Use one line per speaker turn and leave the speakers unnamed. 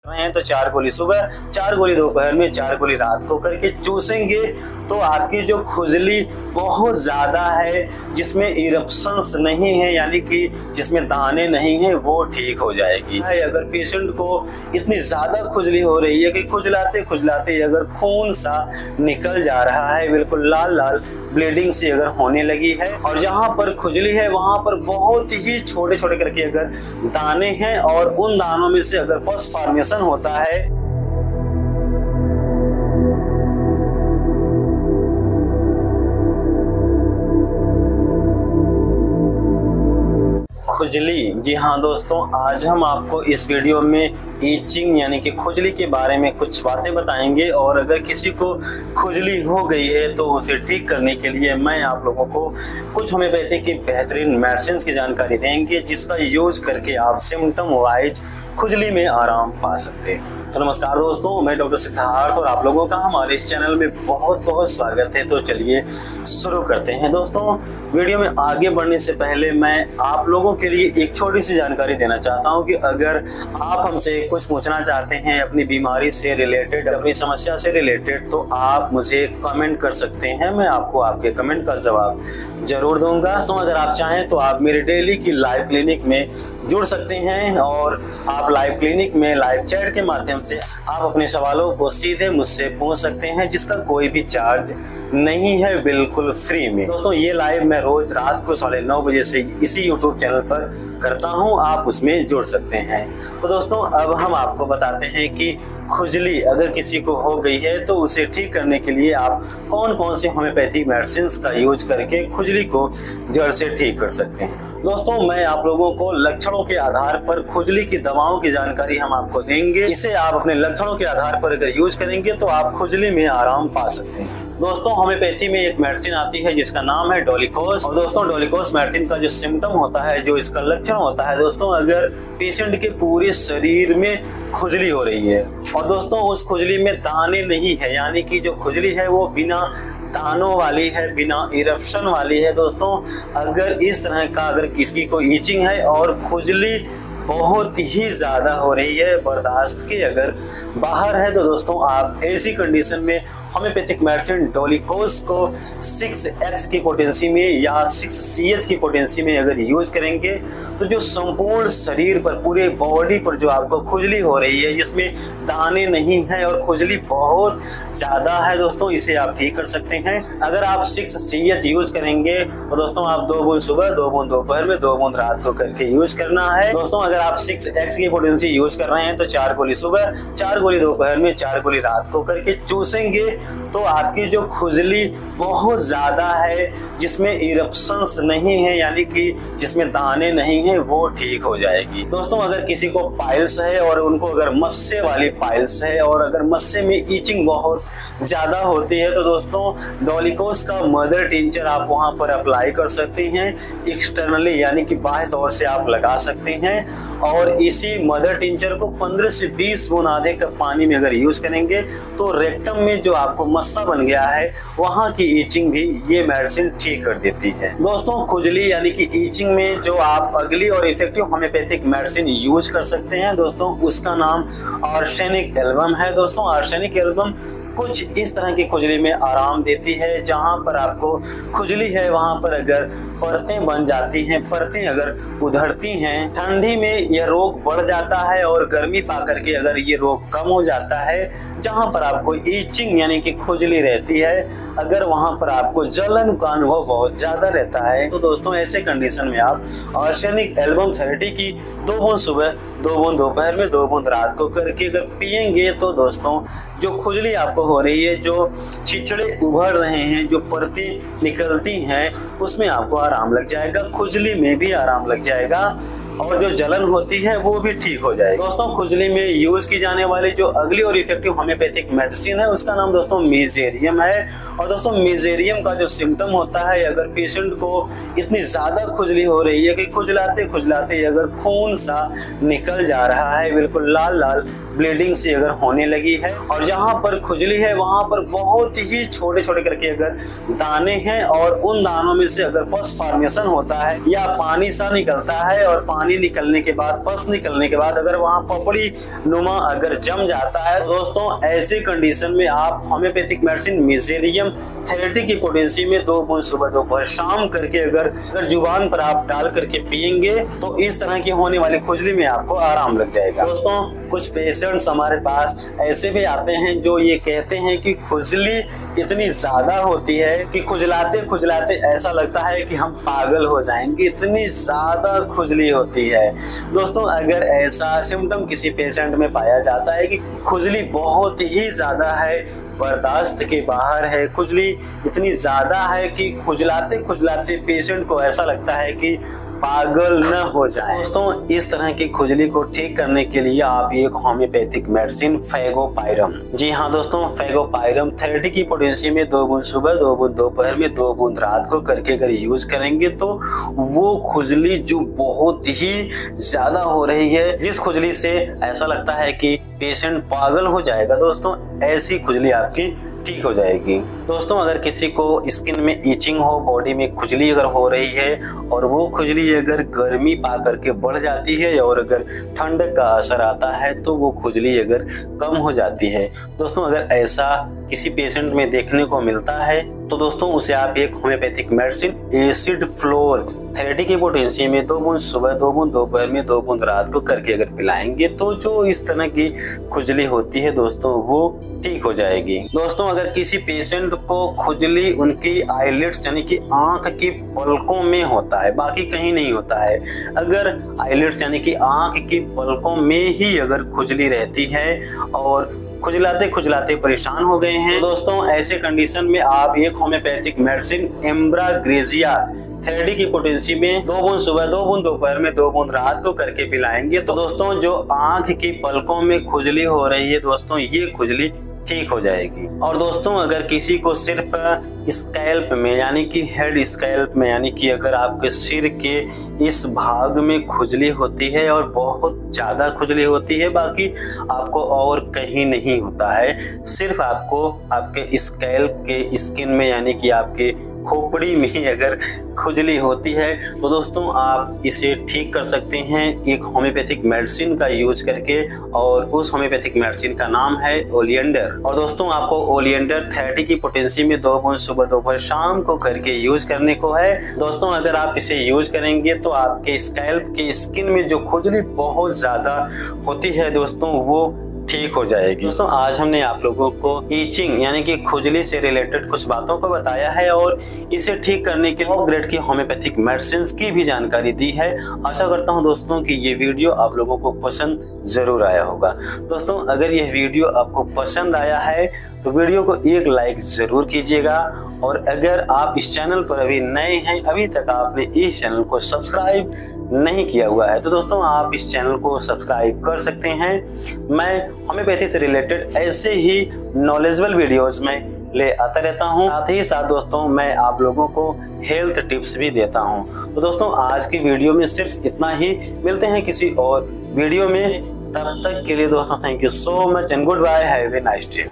रहे हैं तो 4 गोली सुबह, 4 गोली दोपहर में, 4 गोली रात को करके चूसेंगे तो आपकी जो खुजली बहुत ज़्यादा है, जिसमें इरप्शंस नहीं है यानी कि जिसमें दाने नहीं हैं, वो ठीक हो जाएगी। अगर पेशेंट को इतनी ज़्यादा खुजली हो रही है कि खुजलाते खुजलाते अगर खून सा निकल जा रहा है, बिल्कुल लाल लाल ब्लीडिंग सी अगर होने लगी है, और जहाँ पर खुजली है वहाँ पर बहुत ही छोटे छोटे करके अगर दाने हैं और उन दानों में से अगर पस फॉर्मेशन होता है, खुजली। जी हाँ दोस्तों, आज हम आपको इस वीडियो में ईचिंग यानी कि खुजली के बारे में कुछ बातें बताएंगे। और अगर किसी को खुजली हो गई है तो उसे ठीक करने के लिए मैं आप लोगों को कुछ होम्योपैथी की बेहतरीन मेडिसिन की जानकारी देंगे, जिसका यूज करके आप सिम्टम वाइज खुजली में आराम पा सकते हैं। तो नमस्कार दोस्तों, मैं डॉक्टर सिद्धार्थ और आप लोगों का हमारे इस चैनल में बहुत बहुत स्वागत है। तो चलिए शुरू करते हैं। दोस्तों, वीडियो में आगे बढ़ने से पहले मैं आप लोगों के लिए एक छोटी सी जानकारी देना चाहता हूं कि अगर आप हमसे कुछ पूछना चाहते हैं अपनी बीमारी से रिलेटेड, अपनी समस्या से रिलेटेड, तो आप मुझे कमेंट कर सकते हैं। मैं आपको आपके कमेंट का जवाब जरूर दूंगा। तो अगर आप चाहें तो आप मेरे डेली की लाइव क्लिनिक में जुड़ सकते हैं, और आप लाइव क्लिनिक में लाइव चैट के माध्यम से आप अपने सवालों को सीधे मुझसे पूछ सकते हैं, जिसका कोई भी चार्ज नहीं है, बिल्कुल फ्री में। दोस्तों, ये लाइव मैं रोज रात को 9:30 बजे से इसी यूट्यूब चैनल पर करता हूं, आप उसमें जुड़ सकते हैं। तो दोस्तों, अब हम आपको बताते हैं कि खुजली अगर किसी को हो गई है तो उसे ठीक करने के लिए आप कौन कौन से होम्योपैथिक मेडिसिन का यूज करके खुजली को जड़ से ठीक कर सकते हैं। दोस्तों, मैं आप लोगों को लक्षणों के आधार पर खुजली की दवाओं की जानकारी हम आपको देंगे। इसे आप अपने लक्षणों के आधार पर अगर यूज करेंगे तो आप खुजली में आराम पा सकते हैं। दोस्तों, होम्योपैथी में एक मेडिसिन आती है जिसका नाम है डोलिकोस। और दोस्तों, डोलिकोस मेडिसिन का जो सिम्टम होता है, जो इसका लक्षण होता है दोस्तों, अगर पेशेंट के पूरे शरीर में खुजली हो रही है और दोस्तों उस खुजली में दाने नहीं है, यानी कि जो खुजली है वो बिना दानों वाली है, बिना इरप्शन वाली है। दोस्तों, अगर इस तरह का अगर किसी को ईचिंग है और खुजली बहुत ही ज़्यादा हो रही है, बर्दाश्त के अगर बाहर है, तो दोस्तों आप ऐसी कंडीशन में होम्योपैथिक मेडिसिन डोलिकोस को 6x की पोटेंसी में या 6CH की पोटेंसी में अगर यूज करेंगे तो जो संपूर्ण शरीर पर, पूरे बॉडी पर जो आपको खुजली हो रही है, जिसमें दाने नहीं है और खुजली बहुत ज़्यादा है, दोस्तों इसे आप ठीक कर सकते हैं। अगर आप 6CH यूज करेंगे तो दोस्तों आप 2 बूंद सुबह, 2 बूंद दोपहर में, 2 बूंद रात को करके यूज करना है। दोस्तों, अगर आप 6x की पोटेंसी यूज कर रहे हैं तो 4 गोली सुबह, 4 गोली दोपहर में, 4 गोली रात को करके चूसेंगे तो आपकी जो खुजली बहुत ज़्यादा है, जिसमें इरप्शंस नहीं है यानी कि जिसमें दाने नहीं हैं, वो ठीक हो जाएगी। दोस्तों, अगर किसी को पाइल्स है और उनको अगर मस्से वाली पाइल्स है और अगर मस्से में ईचिंग बहुत ज़्यादा होती है तो दोस्तों डोलिकोस का मदर टिंचर आप वहाँ पर अप्लाई कर सकते हैं एक्सटर्नली, यानी कि बाह्य तौर से आप लगा सकते हैं। और इसी मदर टिंचर को 15 से 20 बूंद आधे कप पानी में अगर यूज करेंगे तो रेक्टम में जो आपको मस्सा बन गया है वहाँ की ईचिंग भी ये मेडिसिन ठीक कर देती है। दोस्तों, खुजली यानी कि ईचिंग में जो आप अगली और इफेक्टिव होम्योपैथिक मेडिसिन यूज कर सकते हैं दोस्तों, उसका नाम आर्सेनिक एल्बम है। दोस्तों, आर्सेनिक एल्बम कुछ इस तरह की खुजली में आराम देती है, जहां पर आपको खुजली है वहां पर अगर परतें बन जाती हैं, परतें अगर उधड़ती हैं, ठंडी में यह रोग बढ़ जाता है और गर्मी पा करके अगर ये रोग कम हो जाता है, जहां पर आपको ईचिंग यानी कि खुजली रहती है, अगर वहां पर आपको जलन का अनुभव बहुत ज्यादा रहता है, तो दोस्तों ऐसे कंडीशन में आप आर्सेनिक एल्बम थेरेपी की 2 बूंद सुबह, 2 बूंद दोपहर में, 2 बूंद रात को करके अगर पिएंगे तो दोस्तों जो खुजली आपको हो रही है, जो छिछड़े उभर रहे हैं, जो परतें निकलती हैं, उसमें आपको आराम लग जाएगा, खुजली में भी आराम लग जाएगा और जो जलन होती है वो भी ठीक हो जाएगी। दोस्तों, खुजली में यूज की जाने वाली जो अगली और इफेक्टिव होम्योपैथिक मेडिसिन है उसका नाम दोस्तों मेजेरियम है। और दोस्तों, मेजेरियम का जो सिम्टम होता है, अगर पेशेंट को इतनी ज़्यादा खुजली हो रही है कि खुजलाते खुजलाते अगर खून सा निकल जा रहा है, बिल्कुल लाल लाल ब्लीडिंग से अगर होने लगी है और जहाँ पर खुजली है वहाँ पर बहुत ही छोटे छोटे करके अगर दाने हैं और उन दानों में से अगर पस फॉर्मेशन होता है या पानी सा निकलता है और पानी निकलने के बाद पस निकलने के बाद अगर वहाँ पपड़ी नुमा अगर जम जाता है, तो दोस्तों ऐसी कंडीशन में आप होम्योपैथिक मेडिसिन मेजेरियम 30 की पोटेंसी में 2 बूंद सुबह दोपहर शाम करके अगर जुबान पर आप डाल करके पियेंगे तो इस तरह की होने वाली खुजली में आपको आराम लग जाएगा। दोस्तों कुछ पेशेंट्स हमारे पास ऐसे भी आते हैं जो ये कहते हैं कि खुजली इतनी ज्यादा होती है कि खुजलाते खुजलाते ऐसा लगता है कि हम पागल हो जाएंगे, इतनी ज्यादा खुजली होती है। दोस्तों अगर ऐसा सिम्टम किसी पेशेंट में पाया जाता है कि खुजली बहुत ही ज्यादा है, बर्दाश्त के बाहर है, खुजली इतनी ज्यादा है कि खुजलाते खुजलाते पेशेंट को ऐसा लगता है कि पागल न हो जाए। दोस्तों इस तरह की खुजली को ठीक करने के लिए आप एक होम्योपैथिक मेडिसिन फेगोपाइरम, जी हाँ दोस्तों फेगोपाइरम 30 की पोटेंसी में 2 बूंद सुबह 2 बूंद दोपहर में 2 बूंद रात को करके अगर यूज करेंगे तो वो खुजली जो बहुत ही ज्यादा हो रही है, जिस खुजली से ऐसा लगता है कि पेशेंट पागल हो जाएगा, दोस्तों ऐसी खुजली आपकी ठीक हो जाएगी। दोस्तों अगर किसी को स्किन में इचिंग हो, बॉडी में खुजली अगर हो रही है और वो खुजली अगर गर्मी पा करके बढ़ जाती है और अगर ठंड का असर आता है तो वो खुजली अगर कम हो जाती है, दोस्तों अगर ऐसा किसी पेशेंट में देखने को मिलता है तो दोस्तों उसे आप एक होम्योपैथिक मेडिसिन एसिड फ्लोर 30 की पोटेंसी में 2 बूंद सुबह 2 बूंद दोपहर में 2 बूंद रात को करके अगर पिलाएंगे तो जो इस तरह की खुजली होती है दोस्तों वो ठीक हो जाएगी। दोस्तों अगर किसी पेशेंट को खुजली उनकी आईलिड्स यानी कि आंख की पलकों में होता है, बाकी कहीं नहीं होता है, अगर आईलिड्स यानी कि आंख की पलकों में ही अगर खुजली रहती है और खुजलाते खुजलाते परेशान हो गए हैं, तो दोस्तों ऐसे कंडीशन में आप एक होम्योपैथिक मेडिसिन एम्ब्राग्रेजिया 30 की पोटेंसी में 2 बूंद सुबह 2 बूंद दोपहर में 2 बूंद रात को करके पिलाएंगे तो दोस्तों जो आंख की पलकों में खुजली हो रही है दोस्तों ये खुजली ठीक हो जाएगी। और दोस्तों अगर किसी को सिर्फ स्कैल्प में यानी कि हेड स्कैल्प में यानी कि अगर आपके सिर के इस भाग में खुजली होती है और बहुत ज़्यादा खुजली होती है, बाकी आपको और कहीं नहीं होता है, सिर्फ आपको आपके स्कैल्प के स्किन में यानी कि आपके खोपड़ी में अगर खुजली होती है तो दोस्तों आप इसे ठीक कर सकते हैं एक होम्योपैथिक मेडिसिन का यूज करके, और उस होम्योपैथिक मेडिसिन का नाम है ओलियंडर। और दोस्तों आपको ओलियंडर 30 की पोटेंसी में 2 बूंद सुबह दोपहर शाम को करके यूज करने को है। दोस्तों अगर आप इसे यूज करेंगे तो आपके स्कैल्प के स्किन में जो खुजली बहुत ज्यादा होती है दोस्तों वो ठीक हो जाएगी। दोस्तों आज हमने आप लोगों को ईचिंग यानी कि खुजली से रिलेटेड कुछ बातों को बताया है और इसे ठीक करने के टॉप ग्रेड की होम्योपैथिक मेडिसिन की भी जानकारी दी है। आशा करता हूं दोस्तों कि ये वीडियो आप लोगों को पसंद जरूर आया होगा। दोस्तों अगर यह वीडियो आपको पसंद आया है तो वीडियो को एक लाइक जरूर कीजिएगा, और अगर आप इस चैनल पर अभी नए हैं, अभी तक आपने इस चैनल को सब्सक्राइब नहीं किया हुआ है तो दोस्तों आप इस चैनल को सब्सक्राइब कर सकते हैं। मैं होम्योपैथी से रिलेटेड ऐसे ही नॉलेजेबल वीडियोस में ले आता रहता हूं, साथ ही साथ दोस्तों मैं आप लोगों को हेल्थ टिप्स भी देता हूं। तो दोस्तों आज की वीडियो में सिर्फ इतना ही, मिलते हैं किसी और वीडियो में, तब तक के लिए दोस्तों thank you so much and goodbye, have a nice day.